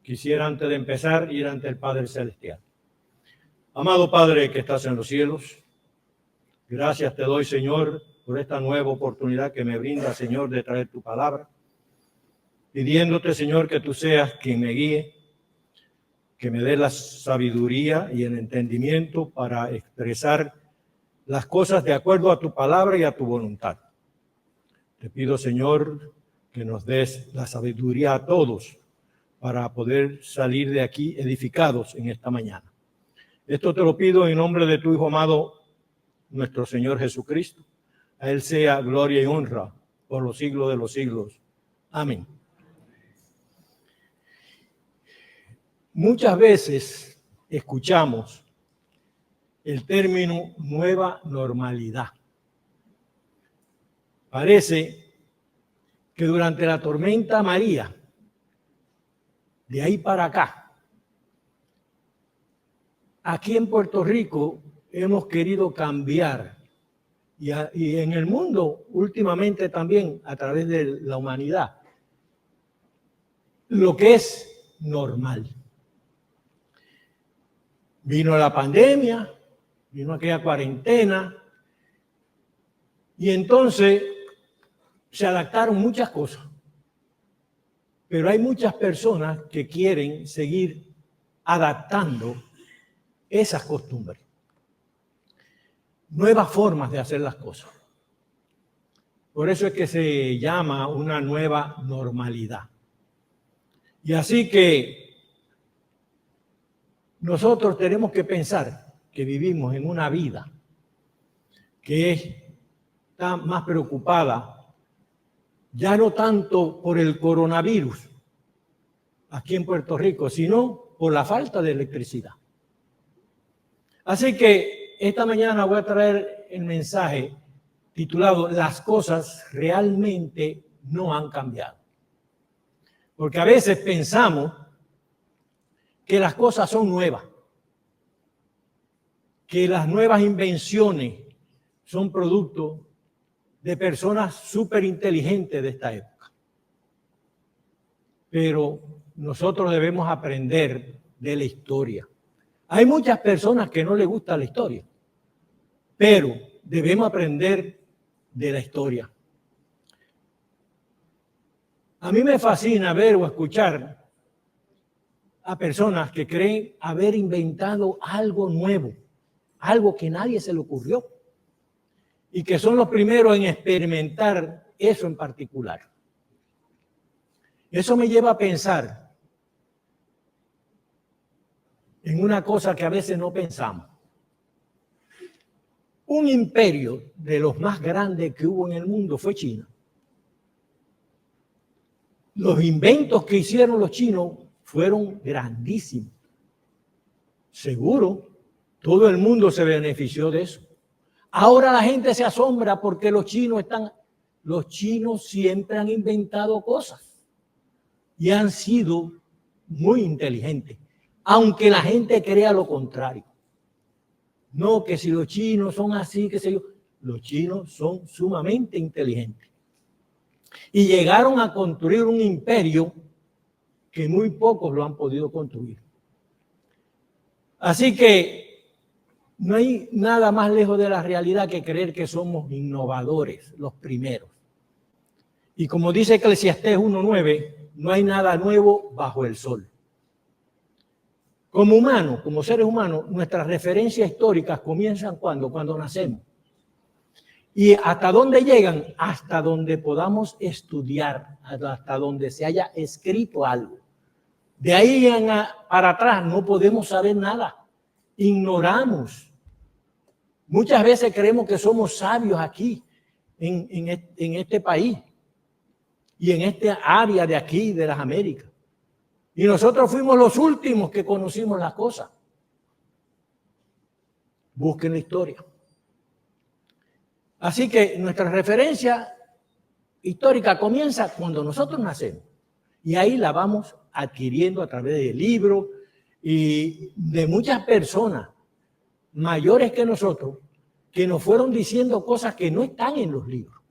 Quisiera antes de empezar ir ante el Padre Celestial. Amado Padre que estás en los cielos, gracias te doy, Señor, por esta nueva oportunidad que me brinda, Señor, de traer tu palabra, pidiéndote, Señor, que tú seas quien me guíe, que me dé la sabiduría y el entendimiento para expresar las cosas de acuerdo a tu palabra y a tu voluntad. Te pido, Señor, que nos des la sabiduría a todos para poder salir de aquí edificados en esta mañana. Esto te lo pido en nombre de tu Hijo amado, nuestro Señor Jesucristo. A Él sea gloria y honra por los siglos de los siglos. Amén. Muchas veces escuchamos el término nueva normalidad. Parece que durante la tormenta María, de ahí para acá, aquí en Puerto Rico hemos querido cambiar y en el mundo últimamente también a través de la humanidad, lo que es normal. Vino la pandemia, vino aquella cuarentena y entonces se adaptaron muchas cosas. Pero hay muchas personas que quieren seguir adaptando esas costumbres, nuevas formas de hacer las cosas. Por eso es que se llama una nueva normalidad. Y así que nosotros tenemos que pensar que vivimos en una vida que está más preocupada ya no tanto por el coronavirus aquí en Puerto Rico, sino por la falta de electricidad. Así que esta mañana voy a traer el mensaje titulado "Las cosas realmente no han cambiado". Porque a veces pensamos que las cosas son nuevas, que las nuevas invenciones son producto de personas súper inteligentes de esta época. Pero nosotros debemos aprender de la historia. Hay muchas personas que no les gusta la historia, pero debemos aprender de la historia. A mí me fascina ver o escuchar a personas que creen haber inventado algo nuevo, algo que nadie se le ocurrió, y que son los primeros en experimentar eso en particular. Eso me lleva a pensar en una cosa que a veces no pensamos. Un imperio de los más grandes que hubo en el mundo fue China. Los inventos que hicieron los chinos fueron grandísimos. Seguro, todo el mundo se benefició de eso. Ahora la gente se asombra porque los chinos siempre han inventado cosas y han sido muy inteligentes, aunque la gente crea lo contrario. No, que si los chinos son así, qué sé yo, los chinos son sumamente inteligentes. Y llegaron a construir un imperio que muy pocos lo han podido construir. Así que no hay nada más lejos de la realidad que creer que somos innovadores, los primeros. Y como dice Eclesiastés 1:9, no hay nada nuevo bajo el sol. Como humanos, como seres humanos, nuestras referencias históricas comienzan cuando nacemos. ¿Y hasta dónde llegan? Hasta donde podamos estudiar, hasta donde se haya escrito algo. De ahí para atrás no podemos saber nada. Ignoramos. Muchas veces creemos que somos sabios aquí, en este país y en esta área de aquí, de las Américas. Y nosotros fuimos los últimos que conocimos las cosas. Busquen la historia. Así que nuestra referencia histórica comienza cuando nosotros nacemos. Y ahí la vamos adquiriendo a través de libros y de muchas personas mayores que nosotros que nos fueron diciendo cosas que no están en los libros,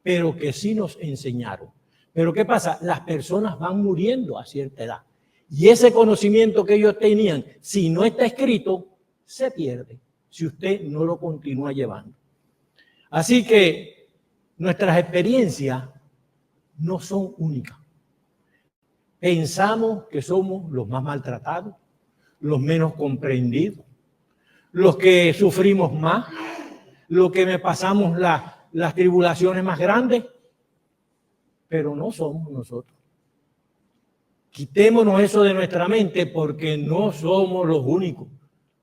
pero que sí nos enseñaron. Pero ¿qué pasa? Las personas van muriendo a cierta edad Y ese conocimiento que ellos tenían, si no está escrito, se pierde si usted no lo continúa llevando. Así que nuestras experiencias no son únicas. Pensamos que somos los más maltratados, los menos comprendidos, los que sufrimos más, los que me pasamos las tribulaciones más grandes, pero no somos nosotros. Quitémonos eso de nuestra mente porque no somos los únicos.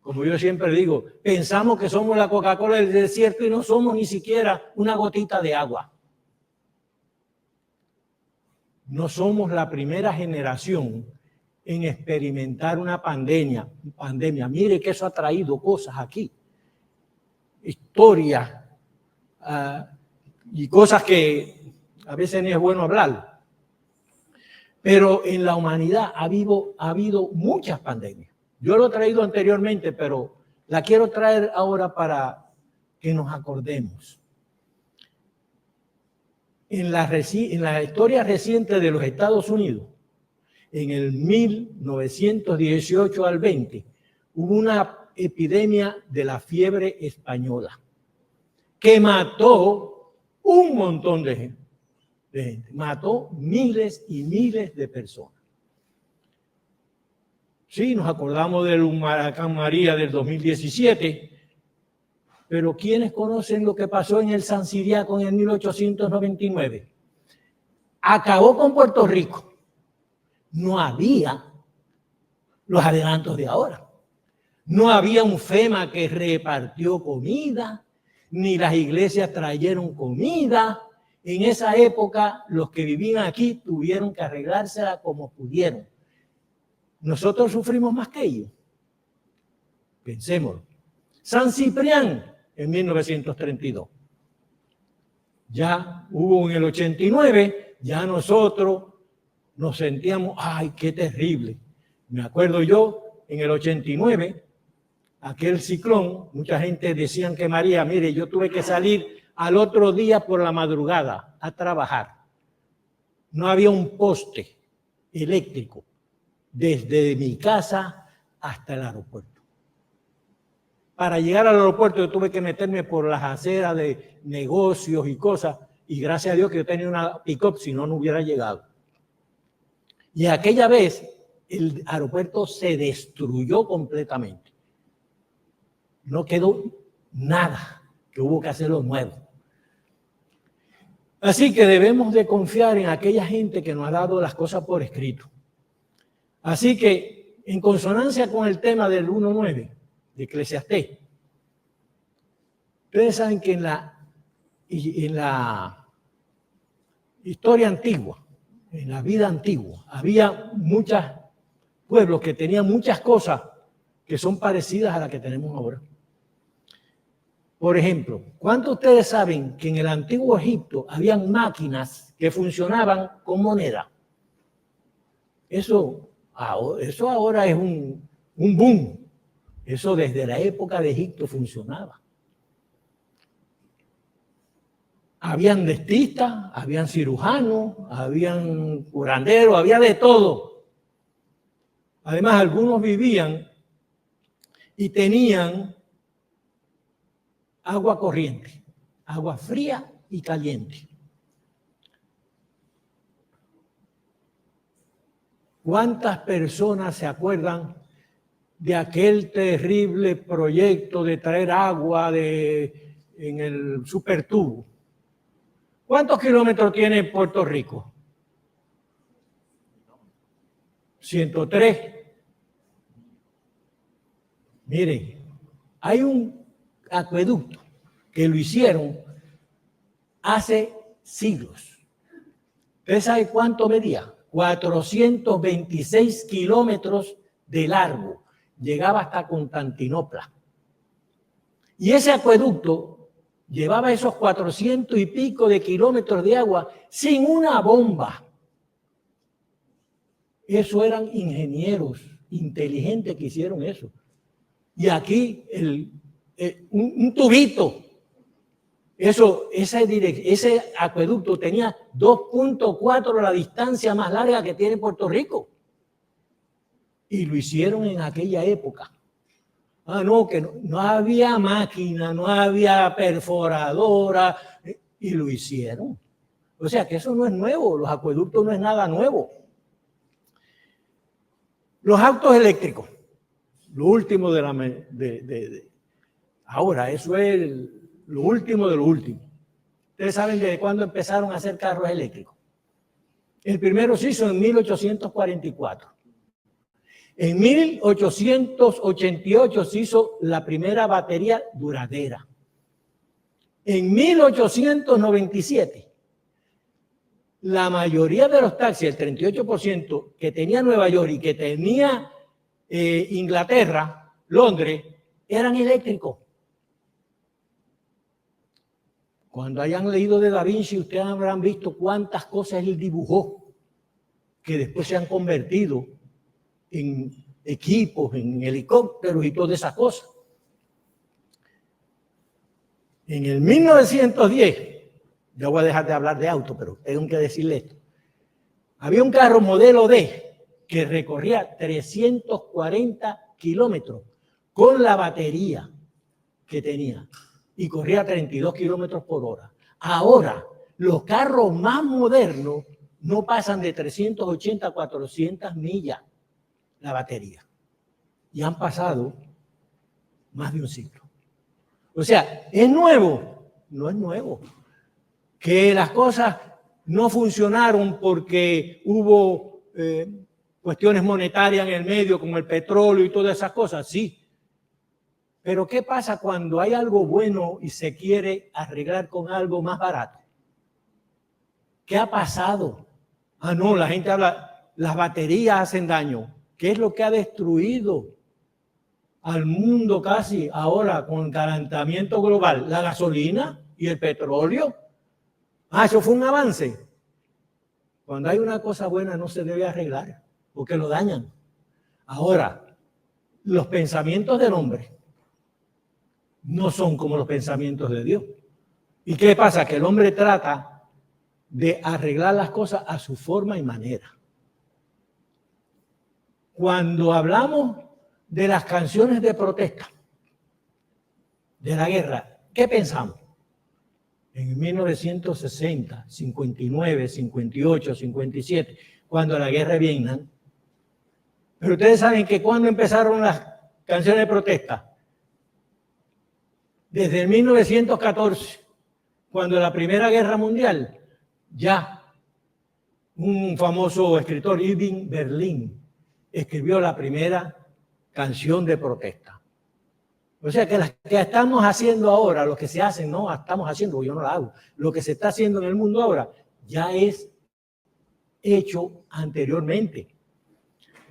Como yo siempre digo, pensamos que somos la Coca-Cola del desierto y no somos ni siquiera una gotita de agua. No somos la primera generación en experimentar una pandemia. Mire que eso ha traído cosas aquí. Historias y cosas que a veces no es bueno hablar. Pero en la humanidad ha habido muchas pandemias. Yo lo he traído anteriormente, pero la quiero traer ahora para que nos acordemos. En la historia reciente de los Estados Unidos, en el 1918 al 20, hubo una epidemia de la fiebre española que mató un montón de gente. Mató miles y miles de personas. Sí, nos acordamos del huracán María del 2017, pero ¿quiénes conocen lo que pasó en el San Ciriaco en el 1899? Acabó con Puerto Rico. No había los adelantos de ahora. No había un FEMA que repartió comida, ni las iglesias trajeron comida. En esa época, los que vivían aquí tuvieron que arreglársela como pudieron. Nosotros sufrimos más que ellos. Pensémoslo. San Ciprián, en 1932. Ya hubo en el 89, ya nosotros nos sentíamos, ¡ay, qué terrible! Me acuerdo yo, en el 89, aquel ciclón, mucha gente decían que María, mire, yo tuve que salir al otro día por la madrugada a trabajar. No había un poste eléctrico desde mi casa hasta el aeropuerto. Para llegar al aeropuerto yo tuve que meterme por las aceras de negocios y cosas, y gracias a Dios que yo tenía una pick-up, si no, no hubiera llegado. Y aquella vez el aeropuerto se destruyó completamente. No quedó nada, que hubo que hacerlo nuevo. Así que debemos de confiar en aquella gente que nos ha dado las cosas por escrito. Así que, en consonancia con el tema del 1.9 de Eclesiastés, ustedes saben que en la historia antigua, en la vida antigua, había muchos pueblos que tenían muchas cosas que son parecidas a las que tenemos ahora. Por ejemplo, ¿cuántos de ustedes saben que en el antiguo Egipto habían máquinas que funcionaban con moneda? Eso ahora es un boom. Eso desde la época de Egipto funcionaba. Habían dentistas, habían cirujanos, habían curanderos, había de todo. Además, algunos vivían y tenían agua corriente, agua fría y caliente. ¿Cuántas personas se acuerdan de aquel terrible proyecto de traer agua en el supertubo? ¿Cuántos kilómetros tiene Puerto Rico? 103. Miren, hay un acueducto que lo hicieron hace siglos. ¿Usted sabe cuánto medía? 426 kilómetros de largo. Llegaba hasta Constantinopla. Y ese acueducto llevaba esos 400 y pico de kilómetros de agua sin una bomba. Eso eran ingenieros inteligentes que hicieron eso. Y aquí un tubito. Ese acueducto tenía 2.4 la distancia más larga que tiene Puerto Rico. Y lo hicieron en aquella época. No, que no había máquina, no había perforadora, y lo hicieron. O sea que eso no es nuevo, los acueductos no es nada nuevo. Los autos eléctricos, lo último ahora, eso es lo último de lo último. Ustedes saben desde cuándo empezaron a hacer carros eléctricos. El primero se hizo en 1844. En 1888 se hizo la primera batería duradera. En 1897, la mayoría de los taxis, el 38% que tenía Nueva York y que tenía Inglaterra, Londres, eran eléctricos. Cuando hayan leído de Da Vinci, ustedes habrán visto cuántas cosas él dibujó que después se han convertido en equipos, en helicópteros y todas esas cosas. En el 1910, yo voy a dejar de hablar de auto, pero tengo que decirle esto. Había un carro modelo D que recorría 340 kilómetros con la batería que tenía y corría 32 kilómetros por hora. Ahora, los carros más modernos no pasan de 380 a 400 millas la batería. Y han pasado más de un siglo. O sea, ¿es nuevo? No es nuevo. Que las cosas no funcionaron porque hubo cuestiones monetarias en el medio, como el petróleo y todas esas cosas, sí. Pero ¿qué pasa cuando hay algo bueno y se quiere arreglar con algo más barato? ¿Qué ha pasado? No, la gente habla, las baterías hacen daño. ¿Qué es lo que ha destruido al mundo casi ahora con el calentamiento global? La gasolina y el petróleo. Eso fue un avance. Cuando hay una cosa buena no se debe arreglar porque lo dañan. Ahora, los pensamientos del hombre no son como los pensamientos de Dios. ¿Y qué pasa? Que el hombre trata de arreglar las cosas a su forma y manera. Cuando hablamos de las canciones de protesta, de la guerra, ¿qué pensamos? En 1960, 59, 58, 57, cuando la guerra de Vietnam. Pero ustedes saben que cuando empezaron las canciones de protesta, desde el 1914, cuando la Primera Guerra Mundial, ya un famoso escritor, Irving Berlin, escribió la primera canción de protesta. O sea que las que estamos haciendo ahora, lo que se hacen, no estamos haciendo, yo no la hago, lo que se está haciendo en el mundo ahora, ya es hecho anteriormente.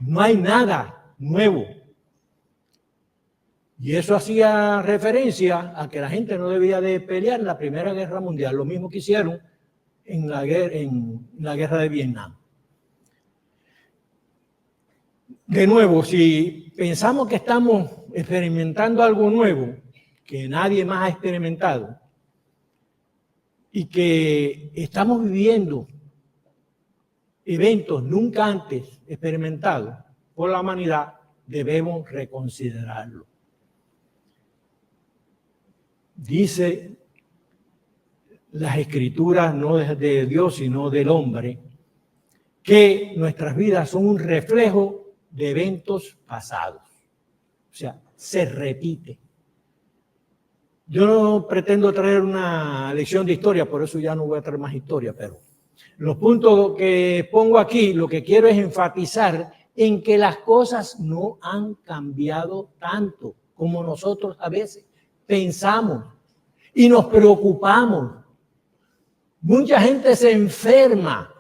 No hay nada nuevo. Y eso hacía referencia a que la gente no debía de pelear en la Primera Guerra Mundial, lo mismo que hicieron en la guerra de Vietnam. De nuevo, si pensamos que estamos experimentando algo nuevo que nadie más ha experimentado y que estamos viviendo eventos nunca antes experimentados por la humanidad, debemos reconsiderarlo. Dice las Escrituras, no de Dios, sino del hombre, que nuestras vidas son un reflejo de eventos pasados. O sea, se repite. Yo no pretendo traer una lección de historia, por eso ya no voy a traer más historia, pero los puntos que pongo aquí, lo que quiero es enfatizar en que las cosas no han cambiado tanto como nosotros a veces pensamos y nos preocupamos. Mucha gente se enferma.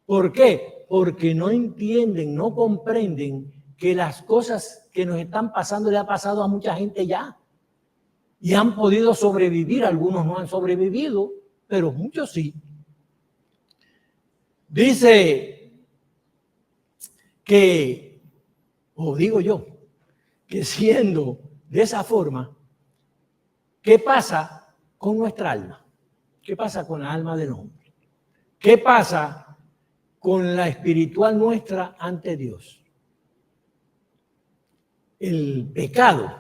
¿Por qué? Porque no entienden, no comprenden que las cosas que nos están pasando le ha pasado a mucha gente ya. Y han podido sobrevivir, algunos no han sobrevivido, pero muchos sí. Dice que, o digo yo, que siendo de esa forma, ¿qué pasa con nuestra alma? ¿Qué pasa con la alma del hombre? ¿Qué pasa con la espiritual nuestra ante Dios. El pecado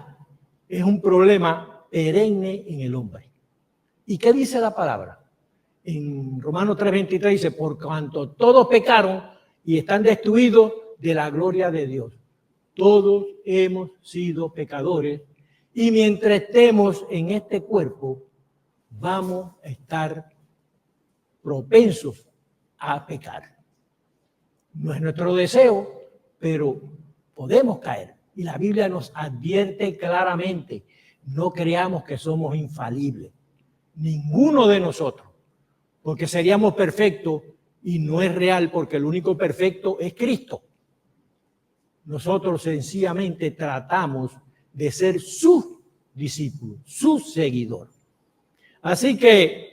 es un problema perenne en el hombre. ¿Y qué dice la palabra? En Romanos 3:23 dice, por cuanto todos pecaron y están destruidos de la gloria de Dios. Todos hemos sido pecadores y mientras estemos en este cuerpo, vamos a estar propensos a pecar. No es nuestro deseo, pero podemos caer. Y la Biblia nos advierte claramente, no creamos que somos infalibles. Ninguno de nosotros, porque seríamos perfectos y no es real, porque el único perfecto es Cristo. Nosotros sencillamente tratamos de ser su discípulo, su seguidor. Así que,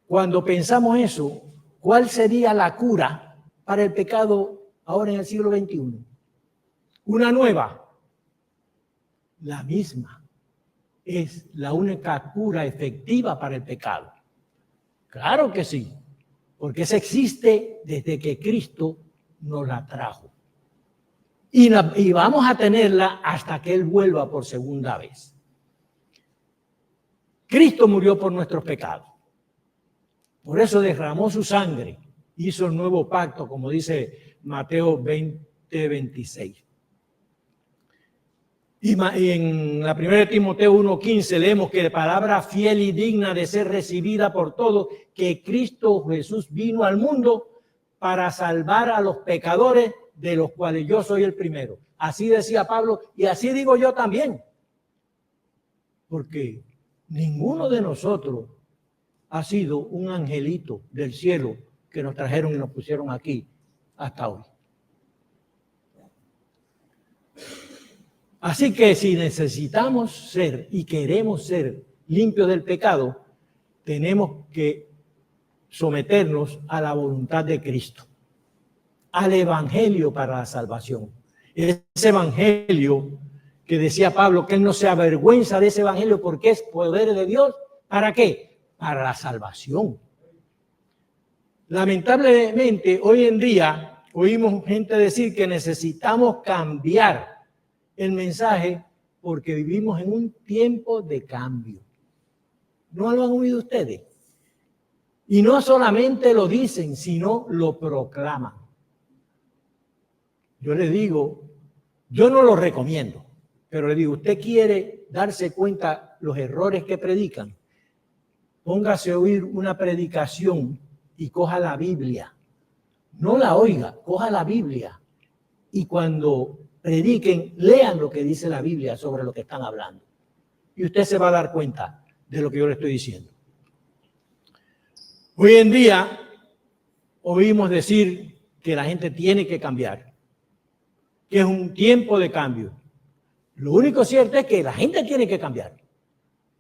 cuando pensamos eso, ¿cuál sería la cura para el pecado ahora en el siglo XXI? Una nueva, la misma. Es la única cura efectiva para el pecado. Claro que sí, porque esa existe desde que Cristo nos la trajo. Y vamos a tenerla hasta que Él vuelva por segunda vez. Cristo murió por nuestros pecados. Por eso derramó su sangre, hizo el nuevo pacto, como dice Mateo 20:26. Y en la primera de Timoteo 1:15 leemos que palabra fiel y digna de ser recibida por todos, que Cristo Jesús vino al mundo para salvar a los pecadores, de los cuales yo soy el primero. Así decía Pablo y así digo yo también. Porque ninguno de nosotros ha sido un angelito del cielo que nos trajeron y nos pusieron aquí hasta hoy. Así que si necesitamos ser y queremos ser limpios del pecado, tenemos que someternos a la voluntad de Cristo, al evangelio para la salvación. Ese evangelio que decía Pablo, que él no se avergüenza de ese evangelio porque es poder de Dios. ¿Para qué? Para la salvación. Lamentablemente, hoy en día oímos gente decir que necesitamos cambiar el mensaje porque vivimos en un tiempo de cambio. ¿No lo han oído ustedes? Y no solamente lo dicen, sino lo proclaman. Yo le digo, yo no lo recomiendo, pero le digo, usted quiere darse cuenta los errores que predican, póngase a oír una predicación y coja la Biblia. No la oiga, coja la Biblia. Y cuando prediquen, lean lo que dice la Biblia sobre lo que están hablando. Y usted se va a dar cuenta de lo que yo le estoy diciendo. Hoy en día oímos decir que la gente tiene que cambiar, que es un tiempo de cambio. Lo único cierto es que la gente tiene que cambiar,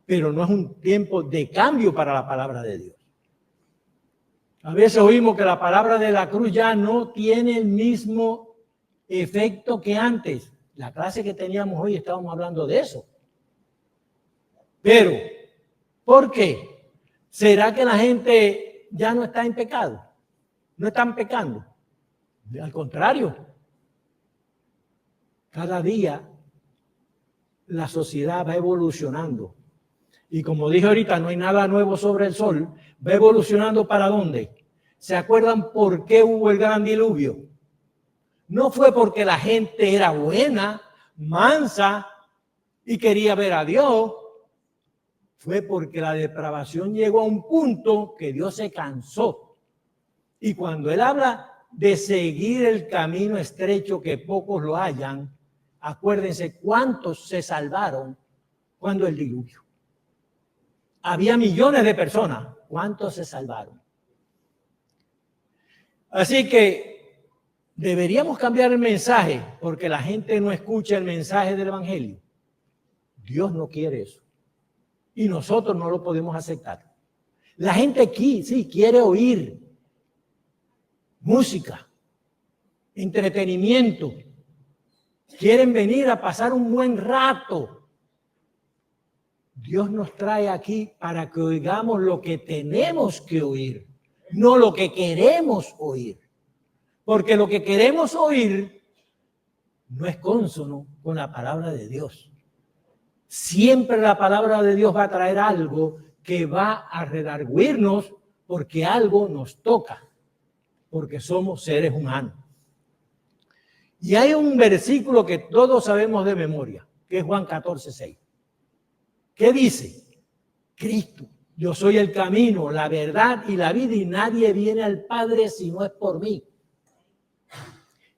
pero no es un tiempo de cambio para la palabra de Dios. A veces oímos que la palabra de la cruz ya no tiene el mismo efecto que antes. La clase que teníamos hoy estábamos hablando de eso. Pero, ¿por qué? ¿Será que la gente ya no está en pecado? ¿No están pecando? Al contrario. Cada día la sociedad va evolucionando. Y como dije ahorita, no hay nada nuevo sobre el sol. Va evolucionando ¿para dónde? ¿Se acuerdan por qué hubo el gran diluvio? No fue porque la gente era buena, mansa y quería ver a Dios. Fue porque la depravación llegó a un punto que Dios se cansó. Y cuando Él habla de seguir el camino estrecho que pocos lo hallan, acuérdense cuántos se salvaron cuando el diluvio. Había millones de personas. ¿Cuántos se salvaron? Así que deberíamos cambiar el mensaje porque la gente no escucha el mensaje del evangelio. Dios no quiere eso. Y nosotros no lo podemos aceptar. La gente aquí sí quiere oír música, entretenimiento. Quieren venir a pasar un buen rato. Dios nos trae aquí para que oigamos lo que tenemos que oír. no lo que queremos oír. Porque lo que queremos oír no es cónsono con la palabra de Dios. Siempre la palabra de Dios va a traer algo que va a redarguirnos porque algo nos toca, porque somos seres humanos. Y hay un versículo que todos sabemos de memoria, que es Juan 14:6. ¿Qué dice? Cristo, yo soy el camino, la verdad y la vida, y nadie viene al Padre si no es por mí.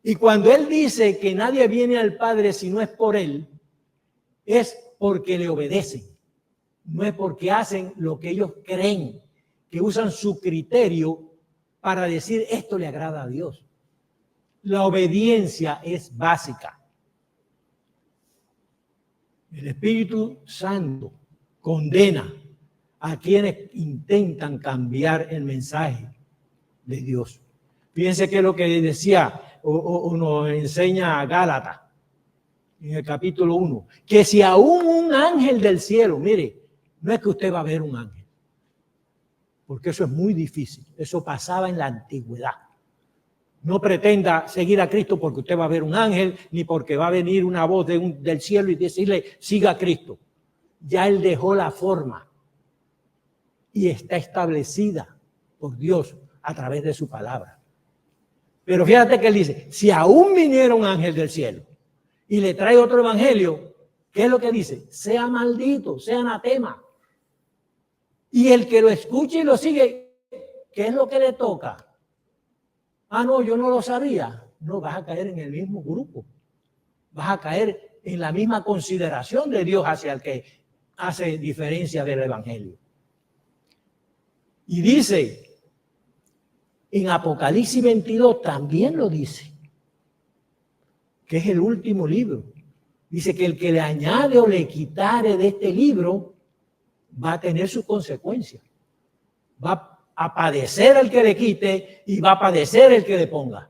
Y cuando Él dice que nadie viene al Padre si no es por Él, es porque le obedecen. No es porque hacen lo que ellos creen, que usan su criterio para decir esto le agrada a Dios. La obediencia es básica. El Espíritu Santo condena a quienes intentan cambiar el mensaje de Dios. Fíjense que es lo que decía o nos enseña Gálatas en el capítulo 1, que si aún un ángel del cielo, mire, no es que usted va a ver un ángel, porque eso es muy difícil, eso pasaba en la antigüedad. No pretenda seguir a Cristo porque usted va a ver un ángel, ni porque va a venir una voz del cielo y decirle, siga a Cristo. Ya Él dejó la forma y está establecida por Dios a través de su palabra. Pero fíjate que Él dice, si aún viniera un ángel del cielo y le trae otro evangelio, ¿qué es lo que dice? Sea maldito, sea anatema. Y el que lo escuche y lo sigue, ¿qué es lo que le toca? Ah, no, yo no lo sabía. No, vas a caer en el mismo grupo. Vas a caer en la misma consideración de Dios hacia el que hace diferencia del evangelio. Y dice, en Apocalipsis 22 también lo dice, que es el último libro. Dice que el que le añade o le quitare de este libro va a tener sus consecuencias. Va a padecer el que le quite y va a padecer el que le ponga.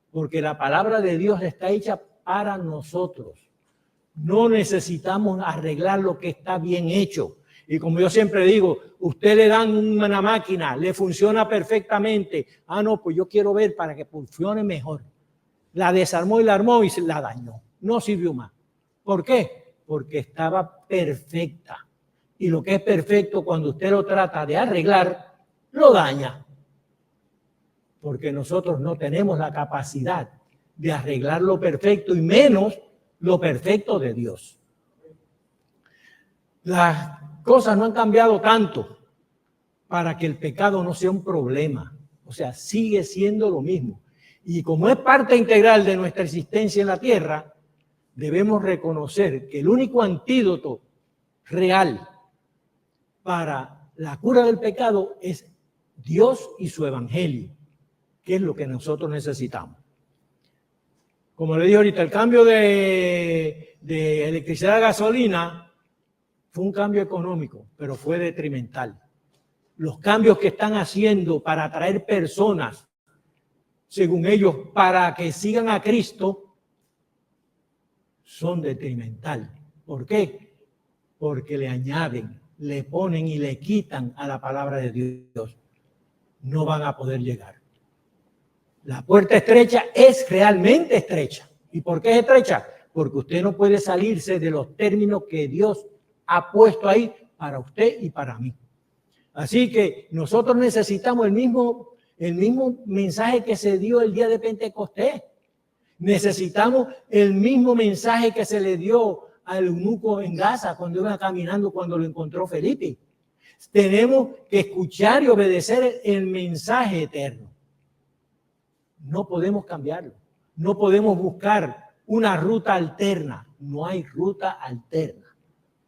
Porque la palabra de Dios está hecha para nosotros. No necesitamos arreglar lo que está bien hecho. Y como yo siempre digo, usted le dan una máquina, le funciona perfectamente. Ah, no, pues yo quiero ver para que funcione mejor. La desarmó y la armó y se la dañó. No sirvió más. ¿Por qué? Porque estaba perfecta. Y lo que es perfecto, cuando usted lo trata de arreglar, lo daña. Porque nosotros no tenemos la capacidad de arreglar lo perfecto y menos lo perfecto de Dios. Las cosas no han cambiado tanto para que el pecado no sea un problema. O sea, sigue siendo lo mismo. Y como es parte integral de nuestra existencia en la tierra, debemos reconocer que el único antídoto real para la cura del pecado es Dios y su evangelio, que es lo que nosotros necesitamos. Como le dije ahorita, el cambio de electricidad a gasolina fue un cambio económico, pero fue detrimental. Los cambios que están haciendo para atraer personas, según ellos, para que sigan a Cristo, son detrimental. ¿Por qué? Porque le añaden, le ponen y le quitan a la palabra de Dios. No van a poder llegar. La puerta estrecha es realmente estrecha. ¿Y por qué es estrecha? Porque usted no puede salirse de los términos que Dios ha puesto ahí para usted y para mí. Así que nosotros necesitamos el mismo mensaje que se dio el día de Pentecostés. Necesitamos el mismo mensaje que se le dio al eunuco en Gaza cuando iba caminando, cuando lo encontró Felipe. Tenemos que escuchar y obedecer el mensaje eterno. No podemos cambiarlo. No podemos buscar una ruta alterna. No hay ruta alterna.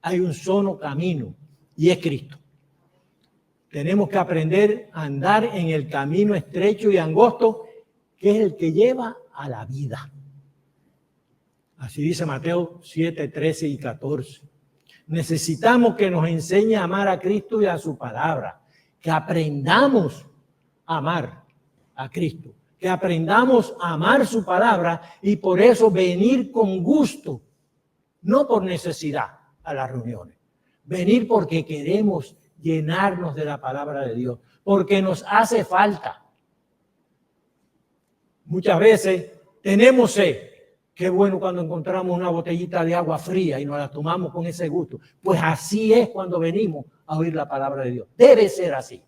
Hay un solo camino y es Cristo. Tenemos que aprender a andar en el camino estrecho y angosto, que es el que lleva a la vida. Así dice Mateo 7, 13 y 14. Necesitamos que nos enseñe a amar a Cristo y a su palabra, que aprendamos a amar a Cristo, que aprendamos a amar su palabra y por eso venir con gusto, no por necesidad a las reuniones, venir porque queremos llenarnos de la palabra de Dios, porque nos hace falta. Muchas veces tenemos sed. Qué bueno cuando encontramos una botellita de agua fría y nos la tomamos con ese gusto. Pues así es cuando venimos a oír la palabra de Dios. Debe ser así.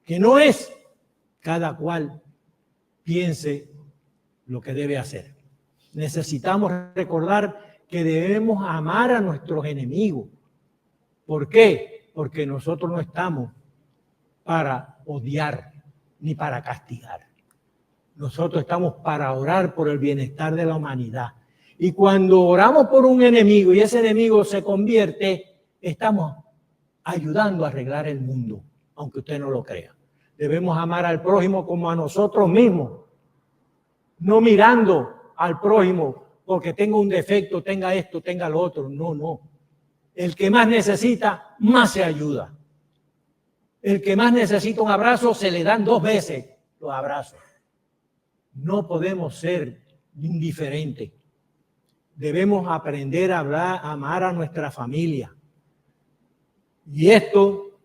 Que no es cada cual piense lo que debe hacer. Necesitamos recordar que debemos amar a nuestros enemigos. ¿Por qué? Porque nosotros no estamos para odiar ni para castigar. Nosotros estamos para orar por el bienestar de la humanidad. Y cuando oramos por un enemigo y ese enemigo se convierte, estamos ayudando a arreglar el mundo, aunque usted no lo crea. Debemos amar al prójimo como a nosotros mismos, no mirando al prójimo porque tenga un defecto, tenga esto, tenga lo otro. No, no. El que más necesita, más se ayuda. El que más necesita un abrazo, se le dan 2 veces los abrazos. No podemos ser indiferentes. Debemos aprender a amar a nuestra familia. Y esto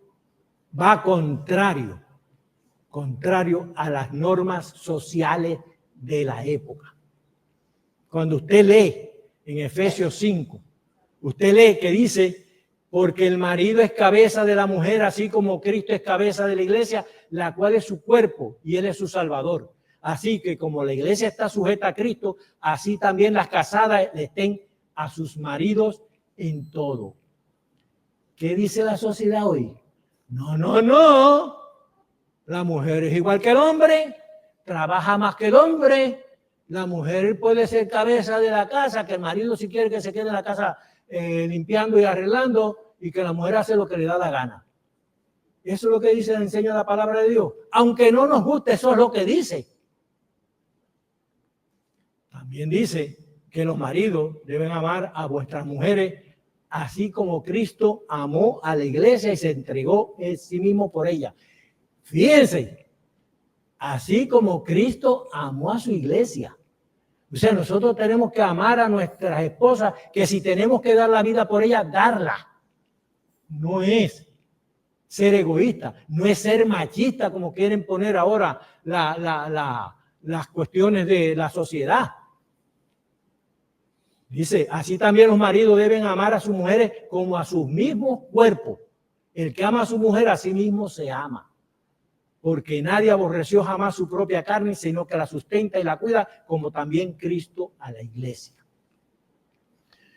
va contrario a las normas sociales de la época. Cuando usted lee en Efesios 5, usted lee que dice, porque el marido es cabeza de la mujer, así como Cristo es cabeza de la iglesia, la cual es su cuerpo y él es su salvador. Así que como la iglesia está sujeta a Cristo, así también las casadas estén a sus maridos en todo. ¿Qué dice la sociedad hoy? No, no, no. La mujer es igual que el hombre, trabaja más que el hombre. La mujer puede ser cabeza de la casa, que el marido si quiere que se quede en la casa limpiando y arreglando, y que la mujer hace lo que le da la gana. Eso es lo que dice, enseña la palabra de Dios. Aunque no nos guste, eso es lo que dice. También dice que los maridos deben amar a vuestras mujeres, así como Cristo amó a la iglesia y se entregó en sí mismo por ella. Fíjense, así como Cristo amó a su iglesia. O sea, nosotros tenemos que amar a nuestras esposas, que si tenemos que dar la vida por ellas, darla. No es ser egoísta, no es ser machista como quieren poner ahora las cuestiones de la sociedad. Dice, así también los maridos deben amar a sus mujeres como a sus mismos cuerpos. El que ama a su mujer a sí mismo se ama. Porque nadie aborreció jamás su propia carne, sino que la sustenta y la cuida, como también Cristo a la iglesia.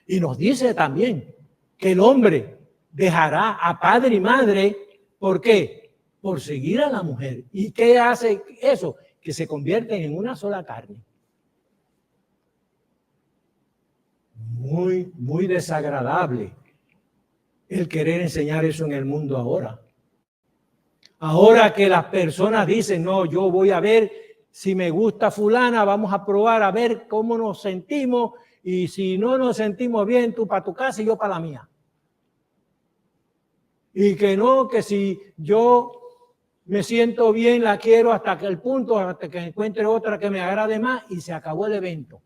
Y nos dice también que el hombre dejará a padre y madre, ¿por qué? Por seguir a la mujer. ¿Y qué hace eso? Que se convierten en una sola carne. Muy, muy desagradable el querer enseñar eso en el mundo ahora. Ahora que las personas dicen, no, yo voy a ver si me gusta fulana, vamos a probar a ver cómo nos sentimos, y si no nos sentimos bien, tú para tu casa y yo para la mía. Y que no, que si yo me siento bien, la quiero hasta que el punto, hasta que encuentre otra que me agrade más, y se acabó el evento.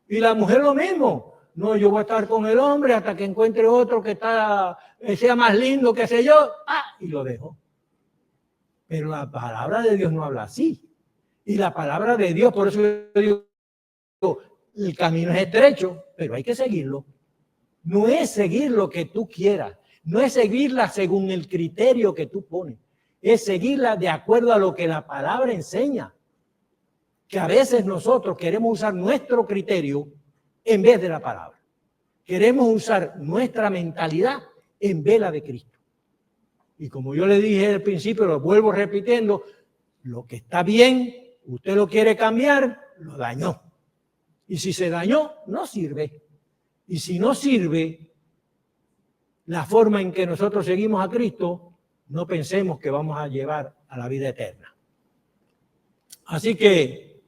Y la mujer lo mismo. No, yo voy a estar con el hombre hasta que encuentre otro que sea más lindo, qué sé yo, y lo dejo. Pero la palabra de Dios no habla así. Y la palabra de Dios, por eso yo digo, el camino es estrecho, pero hay que seguirlo. No es seguir lo que tú quieras, no es seguirla según el criterio que tú pones, es seguirla de acuerdo a lo que la palabra enseña. Que a veces nosotros queremos usar nuestro criterio en vez de la palabra. Queremos usar nuestra mentalidad en vez de la de Cristo. Y como yo le dije al principio, lo vuelvo repitiendo, lo que está bien, usted lo quiere cambiar, lo dañó. Y si se dañó, no sirve. Y si no sirve la forma en que nosotros seguimos a Cristo, no pensemos que vamos a llevar a la vida eterna. Así que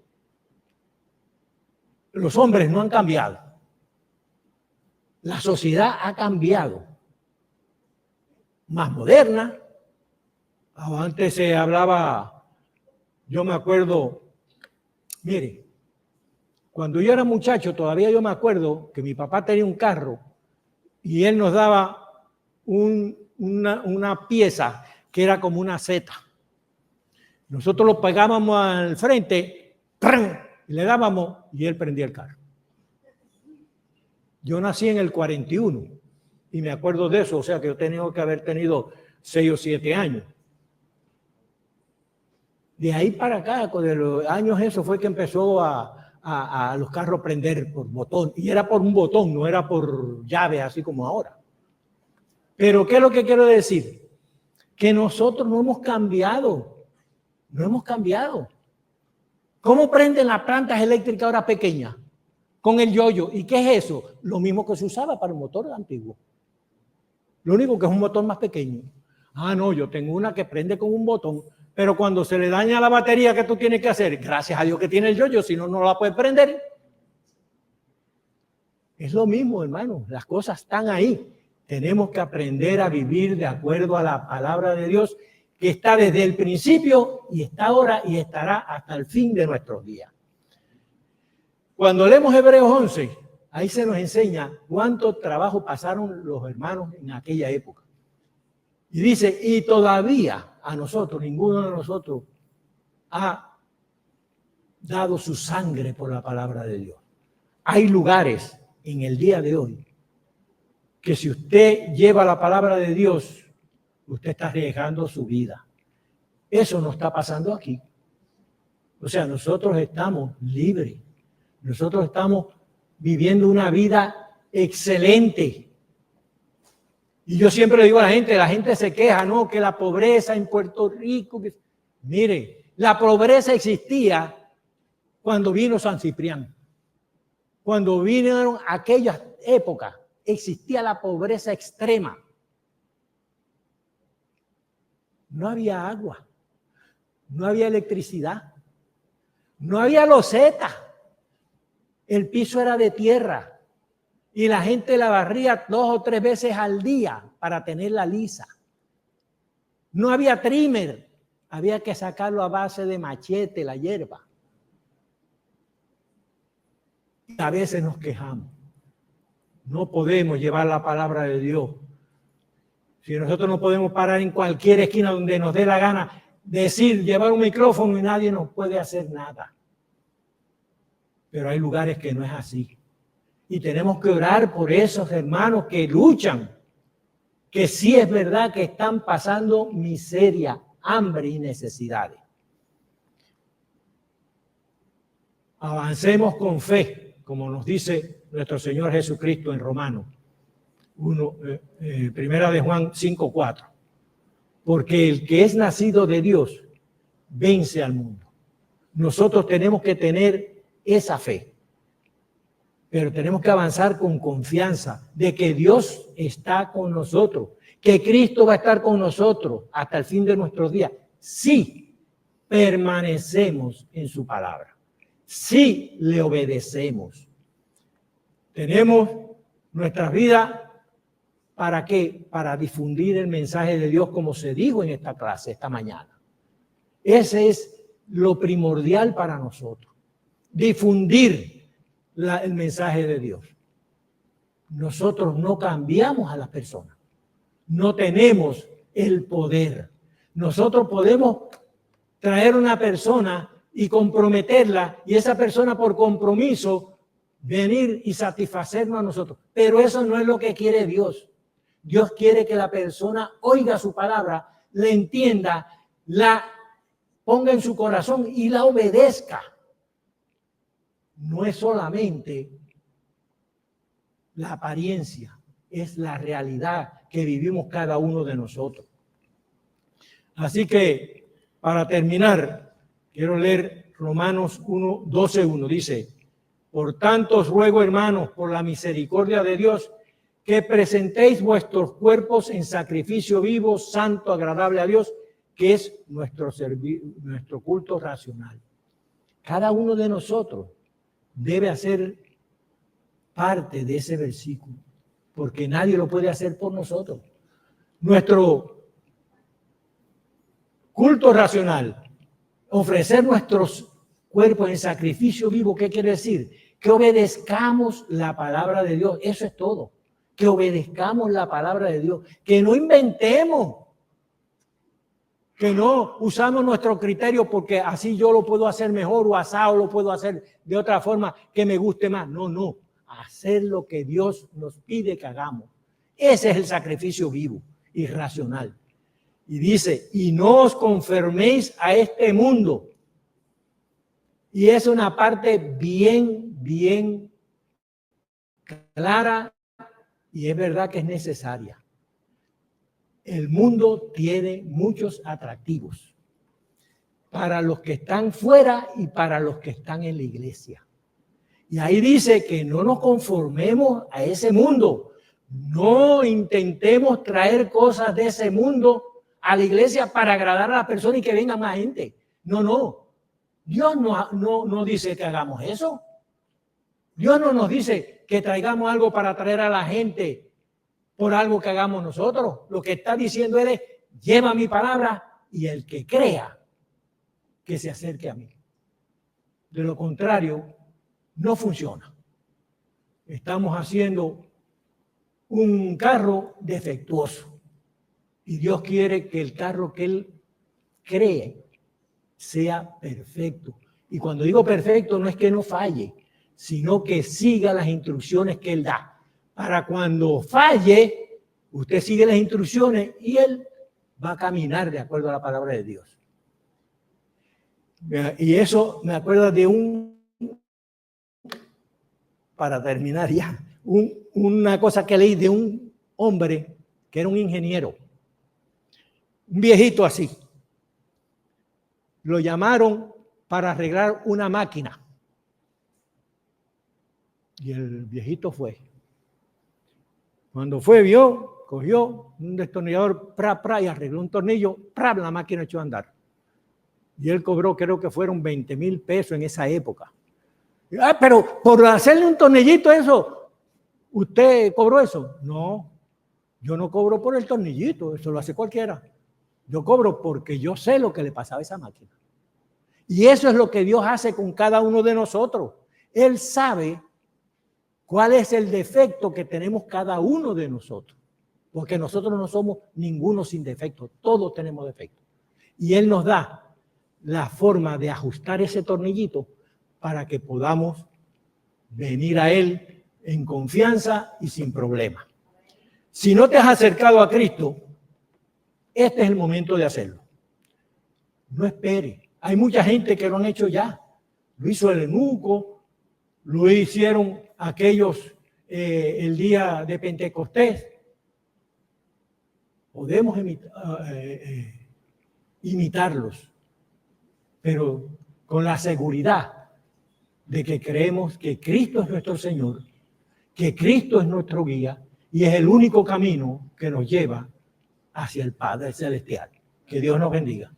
los hombres no han cambiado. La sociedad ha cambiado. Más moderna. Antes se hablaba, yo me acuerdo, mire, cuando yo era muchacho, todavía yo me acuerdo que mi papá tenía un carro y él nos daba un una pieza que era como una seta. Nosotros lo pegábamos al frente, ¡pram!, y le dábamos y él prendía el carro. Yo nací en el 41 y me acuerdo de eso, o sea que yo tenía que haber tenido 6 o 7 años. De ahí para acá, con los años eso fue que empezó a los carros prender por botón. Y era por un botón, no era por llave, así como ahora. Pero ¿qué es lo que quiero decir? Que nosotros no hemos cambiado. No hemos cambiado. ¿Cómo prenden las plantas eléctricas ahora pequeñas? Con el yoyo. ¿Y qué es eso? Lo mismo que se usaba para el motor antiguo. Lo único que es un motor más pequeño. Ah, no, yo tengo una que prende con un botón. Pero cuando se le daña la batería, ¿qué tú tienes que hacer? Gracias a Dios que tiene el yoyo, si no, no la puedes prender. Es lo mismo, hermano. Las cosas están ahí. Tenemos que aprender a vivir de acuerdo a la palabra de Dios, que está desde el principio y está ahora y estará hasta el fin de nuestros días. Cuando leemos Hebreos 11, ahí se nos enseña cuánto trabajo pasaron los hermanos en aquella época. Y dice, y todavía a nosotros, ninguno de nosotros ha dado su sangre por la palabra de Dios. Hay lugares en el día de hoy que si usted lleva la palabra de Dios, usted está arriesgando su vida. Eso no está pasando aquí. O sea, nosotros estamos libres. Nosotros estamos viviendo una vida excelente. Y yo siempre le digo a la gente se queja, ¿no? Que la pobreza en Puerto Rico. Mire, la pobreza existía cuando vino San Ciprián. Cuando vinieron aquellas épocas, existía la pobreza extrema. No había agua, no había electricidad, no había loseta. El piso era de tierra. Y la gente la barría 2 o 3 veces al día para tenerla lisa. No había trimmer, había que sacarlo a base de machete, la hierba. Y a veces nos quejamos. No podemos llevar la palabra de Dios. Si nosotros no podemos parar en cualquier esquina donde nos dé la gana, llevar un micrófono y nadie nos puede hacer nada. Pero hay lugares que no es así. Y tenemos que orar por esos hermanos que luchan, que sí es verdad que están pasando miseria, hambre y necesidades. Avancemos con fe, como nos dice nuestro Señor Jesucristo en Romanos 1, primera de Juan 5:4. Porque el que es nacido de Dios vence al mundo. Nosotros tenemos que tener esa fe. Pero tenemos que avanzar con confianza de que Dios está con nosotros, que Cristo va a estar con nosotros hasta el fin de nuestros días. Sí, permanecemos en su palabra. Sí, le obedecemos. Tenemos nuestras vidas, ¿para qué? Para difundir el mensaje de Dios como se dijo en esta clase esta mañana. Ese es lo primordial para nosotros. Difundir el mensaje de Dios. Nosotros no cambiamos a las personas. No tenemos el poder. Nosotros podemos traer una persona y comprometerla y esa persona por compromiso venir y satisfacernos a nosotros. Pero eso no es lo que quiere Dios. Dios quiere que la persona oiga su palabra, la entienda, la ponga en su corazón y la obedezca. No es solamente la apariencia, es la realidad que vivimos cada uno de nosotros. Así que, para terminar, quiero leer Romanos 12:1. Dice, por tanto os ruego, hermanos, por la misericordia de Dios, que presentéis vuestros cuerpos en sacrificio vivo, santo, agradable a Dios, que es nuestro culto racional. Cada uno de nosotros debe hacer parte de ese versículo, porque nadie lo puede hacer por nosotros. Nuestro culto racional, ofrecer nuestros cuerpos en sacrificio vivo, ¿qué quiere decir? Que obedezcamos la palabra de Dios, eso es todo. que obedezcamos la palabra de Dios, que no inventemos, que no usamos nuestro criterio porque así yo lo puedo hacer mejor o asado lo puedo hacer de otra forma que me guste más. No, no, hacer lo que Dios nos pide que hagamos. Ese es el sacrificio vivo y racional. Y dice, y no os conforméis a este mundo. Y es una parte bien clara y es verdad que es necesaria. El mundo tiene muchos atractivos para los que están fuera y para los que están en la iglesia. Y ahí dice que no nos conformemos a ese mundo. No intentemos traer cosas de ese mundo a la iglesia para agradar a la persona y que venga más gente. No, no. Dios no dice que hagamos eso. Dios no nos dice que traigamos algo para atraer a la gente por algo que hagamos nosotros. Lo que está diciendo Él es, lleva mi palabra y el que crea, que se acerque a mí. De lo contrario, no funciona. Estamos haciendo un carro defectuoso y Dios quiere que el carro que Él cree sea perfecto. Y cuando digo perfecto no es que no falle, sino que siga las instrucciones que Él da. Para cuando falle, usted sigue las instrucciones y Él va a caminar de acuerdo a la palabra de Dios. Y eso me acuerda de para terminar ya, una cosa que leí de un hombre que era un ingeniero, un viejito así. Lo llamaron para arreglar una máquina. Y el viejito fue. Cuando fue, cogió un destornillador, y arregló un tornillo, la máquina echó a andar. Y él cobró, creo que fueron 20,000 pesos en esa época. Pero por hacerle un tornillito eso, ¿usted cobró eso? No, yo no cobro por el tornillito, eso lo hace cualquiera. Yo cobro porque yo sé lo que le pasaba a esa máquina. Y eso es lo que Dios hace con cada uno de nosotros. Él sabe cuál es el defecto que tenemos cada uno de nosotros. Porque nosotros no somos ninguno sin defecto, todos tenemos defectos. Y Él nos da la forma de ajustar ese tornillito para que podamos venir a Él en confianza y sin problema. Si no te has acercado a Cristo, este es el momento de hacerlo. No espere. Hay mucha gente que lo han hecho ya. Lo hizo el eunuco, lo hicieron aquellos el día de Pentecostés. Podemos imitarlos, pero con la seguridad de que creemos que Cristo es nuestro Señor, que Cristo es nuestro guía y es el único camino que nos lleva hacia el Padre Celestial. Que Dios nos bendiga.